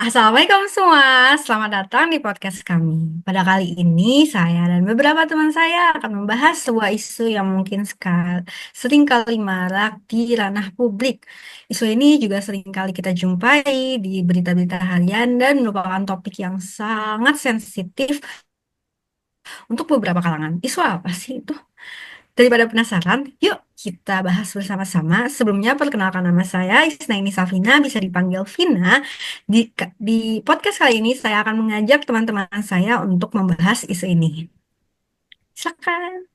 Assalamualaikum semua, selamat datang di podcast kami. Pada kali ini, saya dan beberapa teman saya akan membahas sebuah isu yang mungkin sering kali marak di ranah publik. Isu ini juga sering kali kita jumpai di berita-berita harian dan merupakan topik yang sangat sensitif untuk beberapa kalangan. Isu apa sih itu? Daripada penasaran, yuk kita bahas bersama-sama. Sebelumnya, perkenalkan nama saya, Isnaini Safina, bisa dipanggil Vina. Di podcast kali ini, saya akan mengajak teman-teman saya untuk membahas isu ini. Silakan.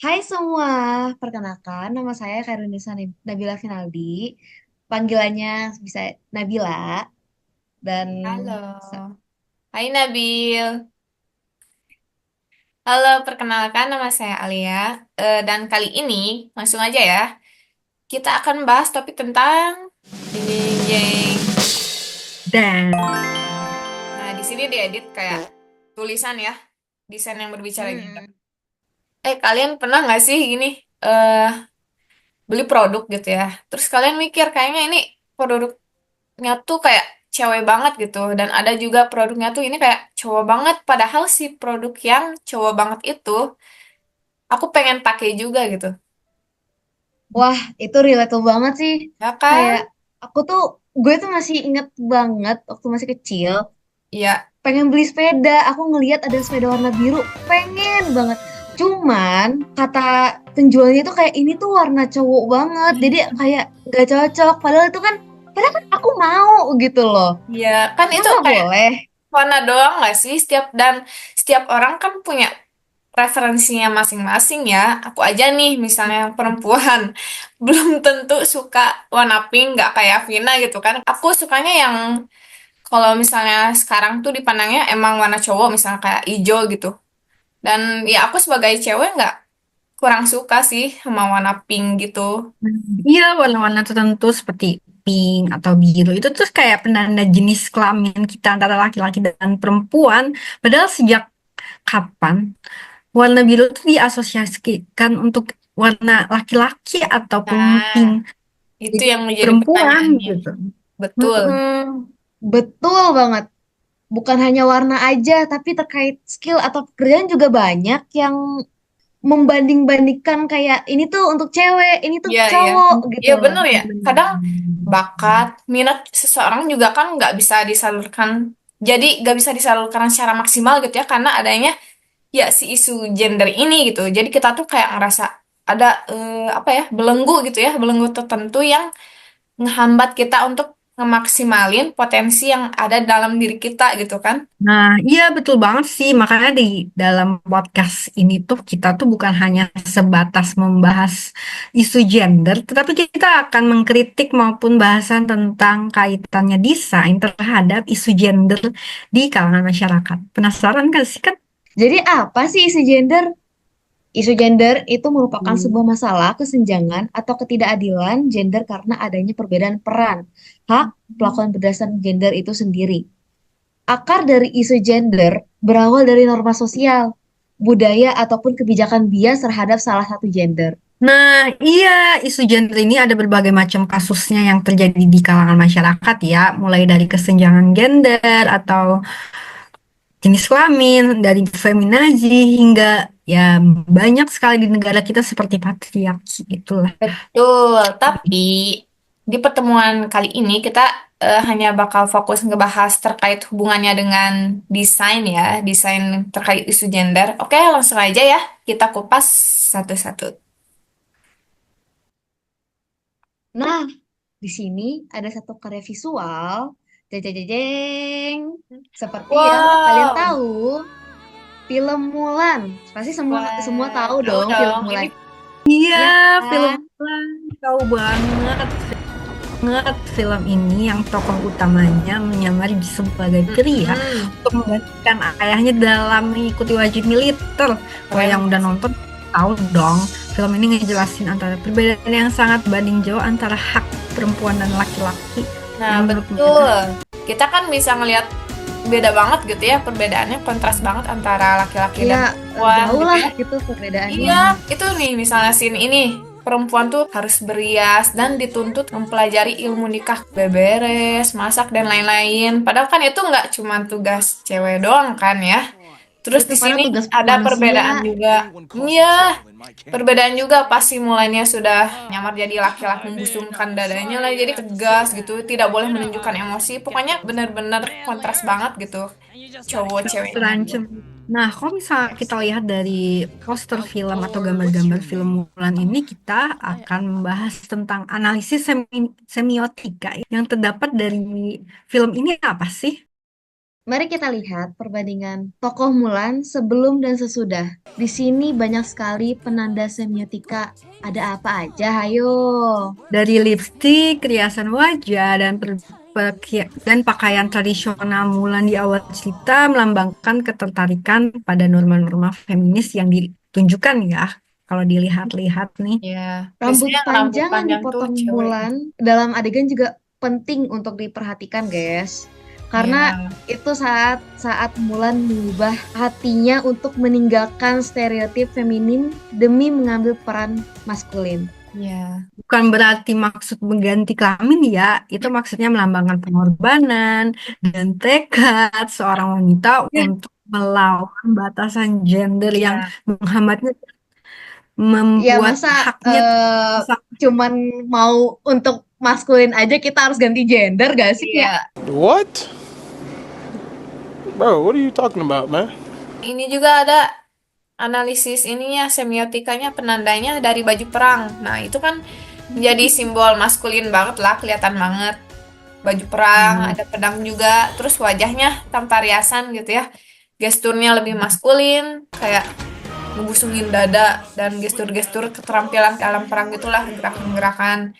Hai semua, perkenalkan nama saya Kairunisa Nabila Finaldi. Panggilannya bisa Nabila dan sa- Halo, hai Nabil. Halo, perkenalkan nama saya Alia. Dan kali ini langsung aja ya. Kita akan bahas topik tentang jeng jeng jeng. Dan, Nah, di sini diedit kayak tulisan ya, desain yang berbicara gitu. Hmm. Kalian pernah nggak sih gini eh beli produk gitu ya? Terus kalian mikir kayaknya ini produknya tuh kayak cewek banget gitu, dan ada juga produknya tuh ini kayak cowok banget. Padahal si produk yang cowok banget itu aku pengen pakai juga gitu. Wah, itu relate banget sih. Ya Kayak kan? aku tuh, gue tuh masih inget banget waktu masih kecil, Iya. pengen beli sepeda. Aku ngeliat ada sepeda warna biru, pengen banget. Cuman kata penjualnya itu kayak ini tuh warna cowok banget, jadi kayak gak cocok. Padahal kan aku mau gitu loh. Iya, kan Emang itu gak kayak boleh? warna doang nggak sih? Setiap orang kan punya preferensinya masing-masing ya. Aku aja nih, misalnya yang perempuan, belum tentu suka warna pink, nggak kayak Vina gitu kan. Aku sukanya yang kalau misalnya sekarang tuh dipandangnya emang warna cowok, misalnya kayak hijau gitu. Dan ya aku sebagai cewek nggak kurang suka sih sama warna pink gitu. iya, warna-warna tertentu seperti pink atau biru itu tuh kayak penanda jenis kelamin kita antara laki-laki dan perempuan. Padahal sejak kapan warna biru itu diasosiasikan untuk warna laki-laki ataupun pink Nah, itu jadi yang menjadi perempuan pertanyaannya. gitu. Betul. Mm-mm. Betul banget. Bukan hanya warna aja, tapi terkait skill atau pekerjaan juga banyak yang membanding-bandingkan kayak ini tuh untuk cewek, ini tuh Iya, iya. cowok gitu Iya loh. bener ya. Kadang bakat, minat seseorang juga kan nggak bisa disalurkan. Jadi nggak bisa disalurkan secara maksimal gitu ya, karena adanya ya si isu gender ini gitu. Jadi kita tuh kayak ngerasa ada apa ya, belenggu gitu ya, belenggu tertentu yang ngehambat kita untuk ngemaksimalin potensi yang ada dalam diri kita gitu kan. Nah, iya betul banget sih. Makanya di dalam podcast ini tuh kita tuh bukan hanya sebatas membahas isu gender, tetapi kita akan mengkritik maupun bahasan tentang kaitannya desain terhadap isu gender di kalangan masyarakat. Penasaran gak sih kan? Jadi apa sih isu gender? Isu gender itu merupakan sebuah masalah kesenjangan atau ketidakadilan gender karena adanya perbedaan peran, hak, pelakuan berdasarkan gender itu sendiri. Akar dari isu gender berawal dari norma sosial, budaya, ataupun kebijakan bias terhadap salah satu gender. Nah, iya, isu gender ini ada berbagai macam kasusnya yang terjadi di kalangan masyarakat ya, mulai dari kesenjangan gender atau jenis kelamin, dari feminazi hingga ya banyak sekali di negara kita seperti patriarki itulah. Betul, tapi di pertemuan kali ini kita hanya bakal fokus ngebahas terkait hubungannya dengan desain ya, desain terkait isu gender. Oke, langsung aja ya, kita kupas satu-satu. Nah, di sini ada satu karya visual, jeng, seperti yang kalian Wow, tahu, film Mulan. Pasti semua semua wah, tahu tahu dong film dong. Ini Mulan. Iya, Ya film kan? Mulan tahu banget film ini yang tokoh utamanya menyamar sebagai pria mm-mm. untuk menggantikan ayahnya dalam mengikuti wajib militer. Kalau Keren yang nggak udah sih? nonton tahu dong, film ini ngejelasin antara perbedaan yang sangat banding jauh antara hak perempuan dan laki-laki Nah, yang menurut betul. mereka. Kita kan bisa ngelihat beda banget gitu ya, perbedaannya kontras banget antara laki-laki Ya dan perempuan jauh gitu lah ya. gitu perbedaannya. Iya, itu nih misalnya scene ini. perempuan tuh harus berias dan dituntut mempelajari ilmu nikah, beberes, masak dan lain-lain. Padahal kan itu nggak cuma tugas cewek doang kan ya. Terus Itu di pada sini tugas ada manusia. perbedaan juga. Iya, perbedaan juga pasti mulainya sudah nyamar jadi laki-laki membusungkan dadanya lah jadi tegas gitu, tidak boleh menunjukkan emosi. Pokoknya benar-benar kontras banget gitu cowok ceweknya. Terancam. Nah, kalau misalnya kita lihat dari poster film atau gambar-gambar film Mulan ini, kita akan membahas tentang analisis semiotika yang terdapat dari film ini apa sih? Mari kita lihat perbandingan tokoh Mulan sebelum dan sesudah. Di sini banyak sekali penanda semiotika. Ada apa aja? Hayo. Dari lipstik, riasan wajah, dan pakaian tradisional Mulan di awal cerita melambangkan ketertarikan pada norma-norma feminis yang ditunjukkan ya. Kalau dilihat-lihat nih. Ya, Rambut biasanya yang rambut panjang yang panjang tuh dipotong cewek. Mulan dalam adegan juga penting untuk diperhatikan, guys. Karena Ya, itu saat saat Mulan mengubah hatinya untuk meninggalkan stereotip feminin demi mengambil peran maskulin. ya, Bukan berarti maksud mengganti kelamin ya, itu maksudnya melambangkan pengorbanan dan tekad seorang wanita untuk melawan batasan gender yang ya, menghambatnya, Ya membuat masa haknya eh, terasa. cuman mau untuk maskulin aja kita harus ganti gender gak sih ya? iya. What? Bro, what are you talking about, man? Ini juga ada analisis ininya, semiotikanya, penandanya dari baju perang. Nah, itu kan menjadi simbol maskulin banget lah, kelihatan banget. Baju perang, Hmm. ada pedang juga, terus wajahnya tanpa riasan gitu ya. Gesturnya lebih maskulin, kayak ngebusungin dada dan gestur-gestur keterampilan dalam perang gitulah, gerakan-gerakan.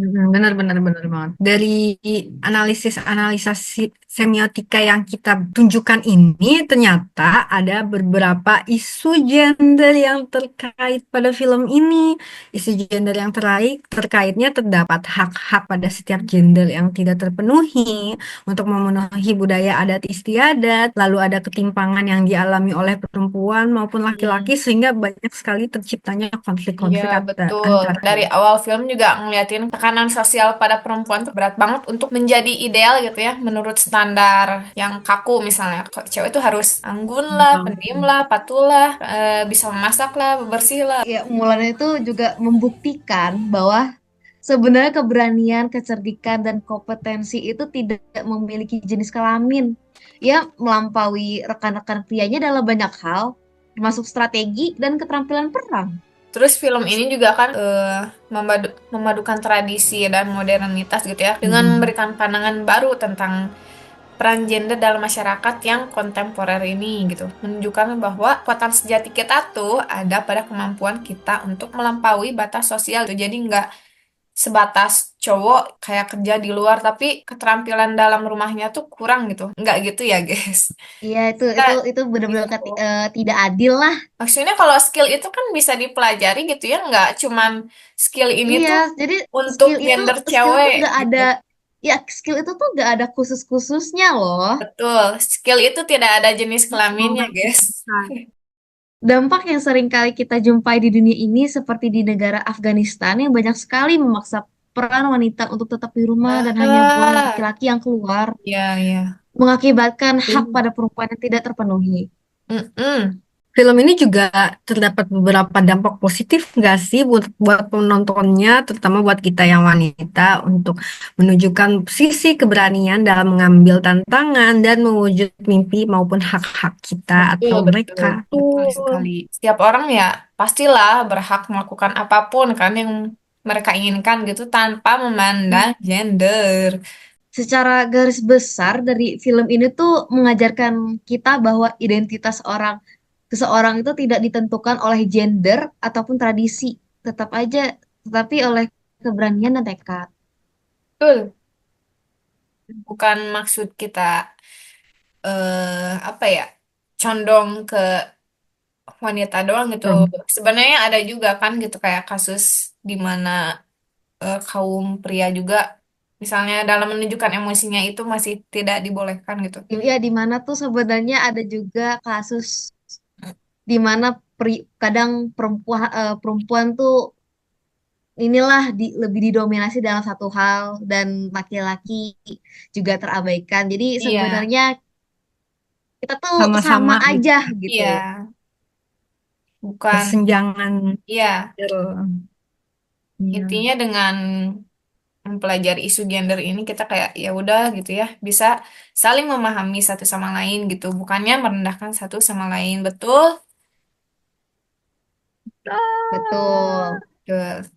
Benar, benar, benar banget. Dari analisis semiotika yang kita tunjukkan ini, ternyata ada beberapa isu gender yang terkait pada film ini. Isu gender yang terkaitnya terdapat hak-hak pada setiap gender yang tidak terpenuhi untuk memenuhi budaya adat istiadat. Lalu ada ketimpangan yang dialami oleh perempuan maupun Hmm. laki-laki sehingga banyak sekali terciptanya Iya, konflik-konflik betul. antara. Dari awal film juga ngeliatin tekanan sosial pada perempuan tuh berat banget untuk menjadi ideal gitu ya, menurut standar yang kaku misalnya. Kok cewek itu harus anggun lah, pendiam lah, patuh lah, bisa memasak lah, bebersih lah. Ya, Mulan itu juga membuktikan bahwa sebenarnya keberanian, kecerdikan, dan kompetensi itu tidak memiliki jenis kelamin. Ia melampaui rekan-rekan prianya dalam banyak hal, termasuk strategi dan keterampilan perang. Terus film ini juga kan memadukan tradisi dan modernitas gitu ya, dengan memberikan pandangan baru tentang peran gender dalam masyarakat yang kontemporer ini gitu. Menunjukkan bahwa kekuatan sejati kita tuh ada pada kemampuan kita untuk melampaui batas sosial tuh. Jadi nggak sebatas cowok kayak kerja di luar tapi keterampilan dalam rumahnya tuh kurang gitu. Nggak gitu ya, guys. Iya, itu Kita itu itu benar-benar gitu. tidak adil lah. Maksudnya kalau skill itu kan bisa dipelajari gitu ya, nggak cuman skill ini Iya, tuh jadi untuk skill itu gender skill itu cewek nggak ada, gitu. ya skill itu tuh nggak ada khusus-khususnya loh. Betul, skill itu tidak ada jenis kelaminnya, guys. Dampak yang sering kali kita jumpai di dunia ini seperti di negara Afghanistan yang banyak sekali memaksa peran wanita untuk tetap di rumah dan hanya boleh Ah, laki-laki yang keluar, ya, ya. mengakibatkan hak pada perempuan yang tidak terpenuhi. Mm-mm. Film ini juga terdapat beberapa dampak positif nggak sih buat penontonnya, terutama buat kita yang wanita untuk menunjukkan sisi keberanian dalam mengambil tantangan dan mewujud mimpi maupun hak-hak kita Betul, atau betul, mereka. betul sekali. Setiap orang ya pastilah berhak melakukan apapun kan yang mereka inginkan gitu tanpa memandang gender. Secara garis besar dari film ini tuh mengajarkan kita bahwa identitas seseorang itu tidak ditentukan oleh gender ataupun tradisi, tetap aja tetapi oleh keberanian dan tekad. Betul. Bukan maksud kita apa ya, condong ke wanita doang gitu. Hmm. Sebenarnya ada juga kan gitu kayak kasus di mana kaum pria juga misalnya dalam menunjukkan emosinya itu masih tidak dibolehkan gitu. Ya, di mana tuh sebenarnya ada juga kasus Dimana kadang perempuan tuh inilah lebih didominasi dalam satu hal dan laki-laki juga terabaikan. Jadi Iya, sebenarnya kita tuh sama Sama-sama gitu. aja gitu. iya, bukan, Kesenjangan iya. gender. Iya. Intinya dengan mempelajari isu gender ini kita kayak ya udah gitu ya, bisa saling memahami satu sama lain gitu, bukannya merendahkan satu sama lain. Betul? Betul. Betul.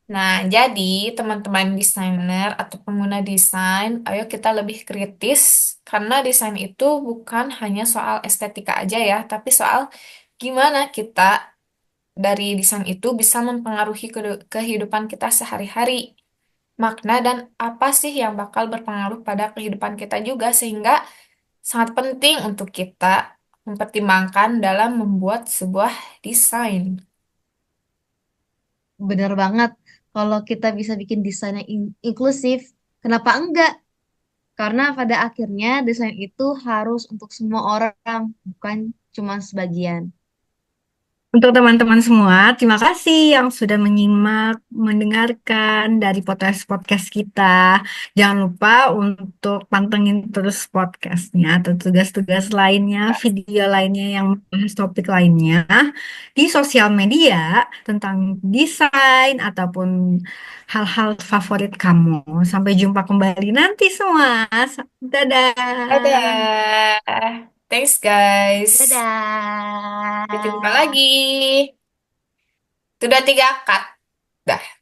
Nah, jadi teman-teman desainer atau pengguna desain, ayo kita lebih kritis karena desain itu bukan hanya soal estetika aja ya, tapi soal gimana kita dari desain itu bisa mempengaruhi kehidupan kita sehari-hari. Makna dan apa sih yang bakal berpengaruh pada kehidupan kita juga sehingga sangat penting untuk kita mempertimbangkan dalam membuat sebuah desain. Bener banget. Kalau kita bisa bikin desain yang inklusif, kenapa enggak? Karena pada akhirnya desain itu harus untuk semua orang, bukan cuma sebagian. Untuk teman-teman semua, terima kasih yang sudah menyimak, mendengarkan dari podcast-podcast kita. Jangan lupa untuk pantengin terus podcastnya atau tugas-tugas lainnya, video lainnya yang membahas topik lainnya di sosial media tentang desain ataupun hal-hal favorit kamu. Sampai jumpa kembali nanti semua. Dadah. Dadah. Thanks guys. Sampai jumpa Dadah. lagi. Sudah 3 cut. Dah.